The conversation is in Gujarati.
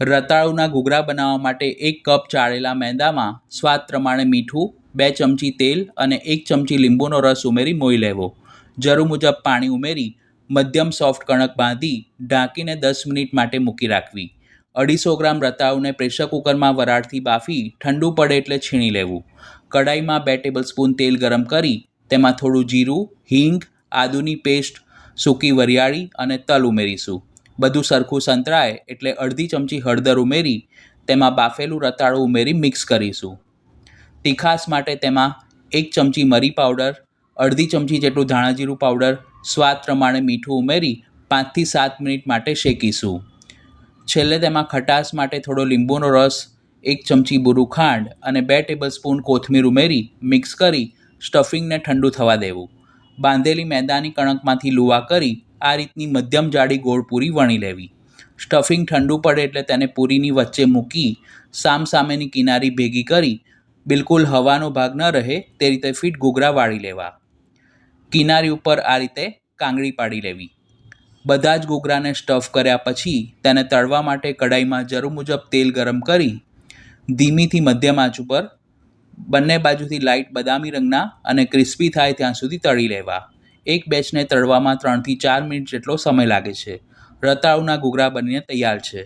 રતાળુના ઘૂઘરા બનાવવા માટે 1 કપ ચાળેલા મેંદામાં સ્વાદ પ્રમાણે મીઠું, 2 ચમચી તેલ અને 1 ચમચી લીંબુનો રસ ઉમેરી મોઈ લેવો. જરૂર મુજબ પાણી ઉમેરી મધ્યમ સોફ્ટ કણક બાંધી ઢાંકીને 10 મિનિટ માટે મૂકી રાખવી. 250 ગ્રામ રતાળુને પ્રેશર કુકરમાં વરાળથી બાફી ઠંડુ પડે એટલે છીણી લેવું. કડાઈમાં 2 ટેબલસ્પૂન તેલ ગરમ કરી તેમાં થોડું જીરું, હિંગ, આદુની પેસ્ટ, સૂકી વરિયાળી અને તલ ઉમેરીશું. બધું સરખું સંતળાય એટલે અડધી ચમચી હળદર ઉમેરી તેમાં બાફેલું રતાળું ઉમેરી મિક્સ કરીશું. તીખાસ માટે તેમાં 1 ચમચી મરી પાવડર, અડધી ચમચી જેટલું ધાણાજીરું પાવડર, સ્વાદ પ્રમાણે મીઠું ઉમેરી 5થી 7 મિનિટ માટે શેકીશું. છેલ્લે તેમાં ખટાશ માટે થોડો લીંબુનો રસ, 1 ચમચી બુરું ખાંડ અને 2 ટેબલસ્પૂન કોથમીર ઉમેરી મિક્સ કરી સ્ટફિંગને ઠંડુ થવા દેવું. બાંધેલી મેંદાની કણકમાંથી લુવા કરી આ રીતની મધ્યમ જાડી ગોળ પૂરી વણી લેવી. સ્ટફિંગ ઠંડુ પડે એટલે તેને પૂરીની વચ્ચે મૂકી સામસામેની કિનારી ભેગી કરી બિલકુલ હવાનો ભાગ ન રહે તે રીતે ફીટ ઘૂઘરા વાળી લેવા. કિનારી ઉપર આ રીતે કાંગળી પાડી લેવી. બધા જ ઘૂઘરાને સ્ટફ કર્યા પછી તેને તળવા માટે કડાઈમાં જરૂર મુજબ તેલ ગરમ કરી ધીમીથી મધ્યમ આંચ ઉપર બંને બાજુથી લાઇટ બદામી રંગના અને ક્રિસ્પી થાય ત્યાં સુધી તળી લેવા. એક બેચને તળવામાં 3થી 4 મિનિટ જેટલો સમય લાગે છે. રતાળુના ઘૂઘરા બનીને તૈયાર છે.